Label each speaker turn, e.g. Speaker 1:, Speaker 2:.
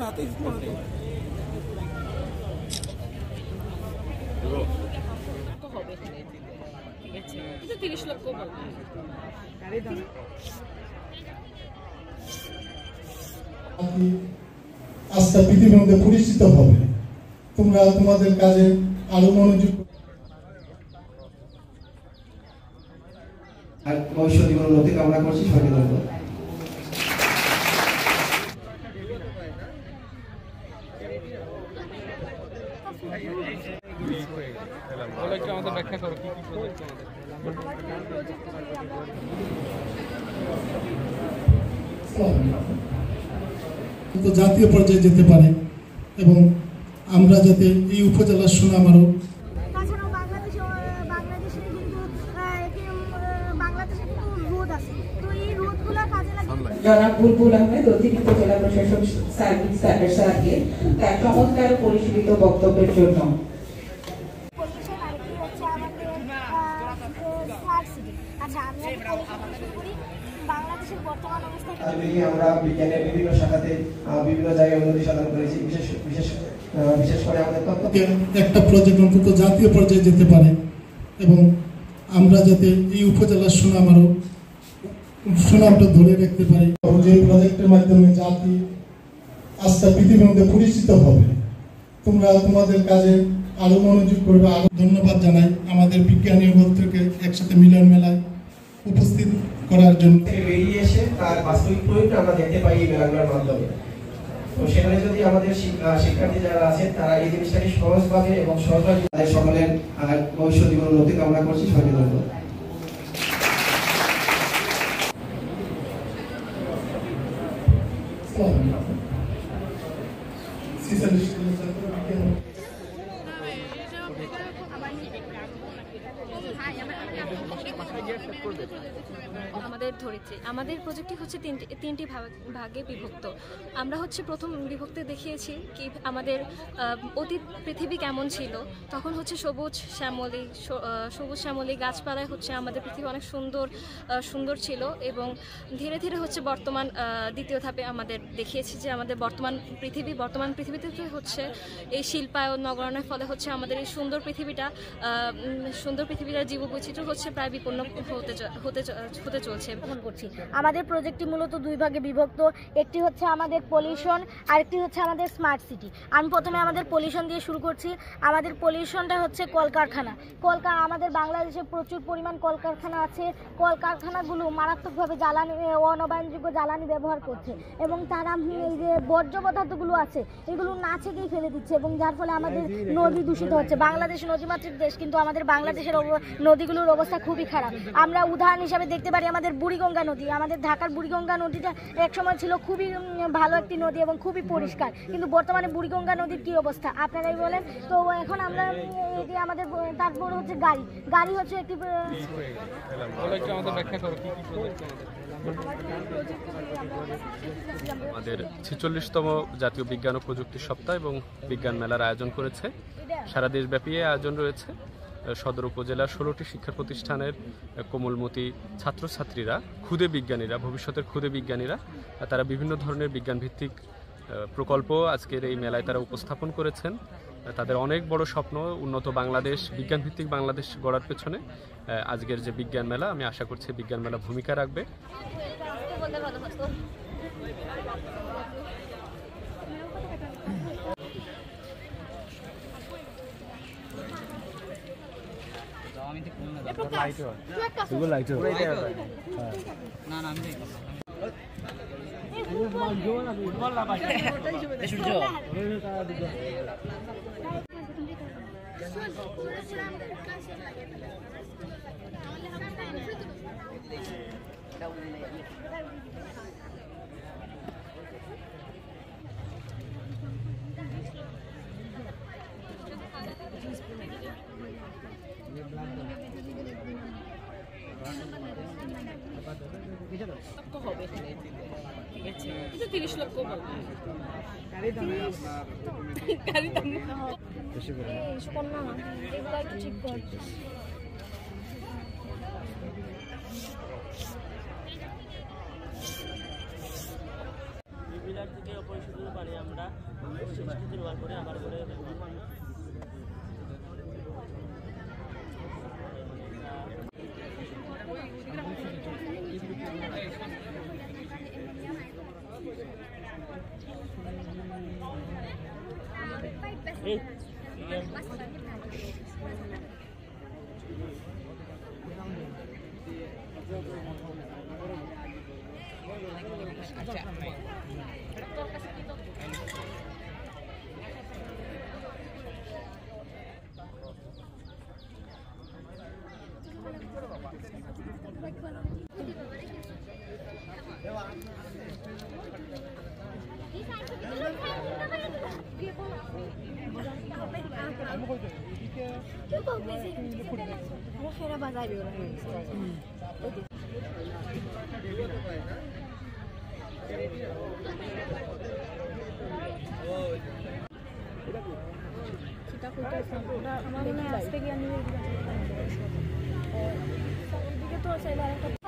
Speaker 1: তাতেই
Speaker 2: হবে, ঠিক আছে, 30 লক্ষ বলবো।
Speaker 3: আস্থা পৃথিবীর মধ্যে পরিচিত হবে। তোমরা তোমাদের কাজে আরো মনোযোগ
Speaker 4: আর ভবিষ্যৎ জীবনের উন্নতি কামনা করছি। সবাইকে ধন্যবাদ।
Speaker 1: আমাদের ব্যাখ্যা করো কি কি প্রজেক্ট
Speaker 3: জাতীয় পর্যায়ে যেতে পারে এবং আমরা যাতে এই উপজেলার সুনাম আরো
Speaker 5: জনাব বুলবুল আহমেদ, অতিরিক্ত জেলা প্রশাসক সার্ভিস স্যারকে তার চমৎকার পরিশীলিত বক্তব্যের জন্য।
Speaker 4: আমরা বিজ্ঞানের বিভিন্ন শাখাতে বিভিন্ন জায়গায় উন্নতি সাধন করেছি। বিশেষ করে আমাদের
Speaker 3: একটা প্রজেক্ট অন্তত জাতীয় পর্যায়ে যেতে পারে এবং আমরা যাতে এই উপজেলার সুনামটা ধরে রাখতে পারি। যে প্রজেক্টের মাধ্যমে জাতি আস্থা পৃথিবীর মধ্যে পরিচিত হবে। তোমরা তোমাদের কাজে আরো মনোযোগ করবে। আরো ধন্যবাদ জানাই আমাদের বিজ্ঞানী থেকে একসাথে মিলন মেলায় উপস্থিত করার জন্য।
Speaker 4: বেরিয়ে এসে তার বাস্তবিক প্রয়োগটা আমরা দেখতে পাই এই মেলাগুলোর মাধ্যমে। তো সেখানে যদি আমাদের শিক্ষার্থী যারা আছেন তারা এই জিনিসটাকে সহজভাবে এবং সহজভাবে তাদের সকলের ভবিষ্যৎ জীবনের উন্নতি কামনা করছি। সবাইকে ধন্যবাদ।
Speaker 2: আমাদের প্রজেক্টটি হচ্ছে তিনটি ভাগে বিভক্ত। আমরা হচ্ছে প্রথম বিভক্তে দেখিয়েছি কি আমাদের অতীত পৃথিবী কেমন ছিল। তখন হচ্ছে সবুজ শ্যামলী গাছপালায় হচ্ছে আমাদের পৃথিবী অনেক সুন্দর ছিল এবং ধীরে ধীরে হচ্ছে বর্তমান দ্বিতীয় ধাপে আমাদের দেখিয়েছি যে আমাদের বর্তমান পৃথিবীতে হচ্ছে এই শিল্পায়ন নগরায়নের ফলে হচ্ছে আমাদের এই সুন্দর পৃথিবীটার জীববৈচিত্র্য হচ্ছে প্রায় বিপন্ন হতে চলছে।
Speaker 6: আমাদের প্রজেক্টটি মূলত দুই ভাগে বিভক্ত। একটি হচ্ছে আমাদের পলিউশন, আরেকটি হচ্ছে আমাদের স্মার্ট সিটি। আমি প্রথমে আমাদের পলিউশন দিয়ে শুরু করছি। আমাদের পলিউশনটা হচ্ছে কলকারখানা। আমাদের বাংলাদেশে প্রচুর পরিমাণ কলকারখানা আছে। কলকারখানাগুলো মারাত্মকভাবে অনবায়নযোগ্য জ্বালানি ব্যবহার করছে এবং তারা এই যে বর্জ্য পদার্থগুলো আছে এগুলো না ছেঁকেই ফেলে দিচ্ছে এবং যার ফলে আমাদের নদী দূষিত হচ্ছে। বাংলাদেশ নদীমাতৃক দেশ, কিন্তু আমাদের বাংলাদেশের নদীগুলোর অবস্থা খুবই খারাপ। আমরা উদাহরণ হিসাবে দেখতে পারি আমাদের বুড়িগঙ্গা নদী। আমাদের ঢাকার বুড়িগঙ্গা নদীটা একসময় ছিল খুবই ভালো একটি নদী এবং খুবই পরিষ্কার, কিন্তু বর্তমানে বুড়িগঙ্গা নদীর কি অবস্থা আপনারাই বলেন। তো এখন আমরা এটি আমাদের তারপর হচ্ছে গাড়ি হচ্ছে একটি
Speaker 1: আমাদের 46তম জাতীয় বিজ্ঞান ও প্রযুক্তি সপ্তাহ এবং বিজ্ঞান মেলার আয়োজন করেছে। সারা দেশব্যাপী আয়োজন রয়েছে। সদর উপজেলার 16টি শিক্ষা প্রতিষ্ঠানের কোমলমতি ছাত্রছাত্রীরা ভবিষ্যতের ক্ষুদে বিজ্ঞানীরা তারা বিভিন্ন ধরনের বিজ্ঞান ভিত্তিক প্রকল্প আজকের এই মেলায় তারা উপস্থাপন করেছেন। তাদের অনেক বড় স্বপ্ন উন্নত বাংলাদেশ, বিজ্ঞান ভিত্তিক বাংলাদেশ গড়ার পেছনে আজকের যে বিজ্ঞান মেলা, আমি আশা করছি বিজ্ঞান মেলা ভূমিকা রাখবে।
Speaker 2: হবে, ঠিক আছে, 30 লক্ষ বলবো। গাড়ি দাম বেশি করে না, এগুলো একটু ঠিক কর। বিবিলার থেকে অপরিচিত
Speaker 7: সবগুলো পানি আমরা বৃষ্টিতে ব্যবহার করে আবার করে
Speaker 6: আমার মনে হয় আজকে গিয়ে এদিকে তো চাইলে আরেকটা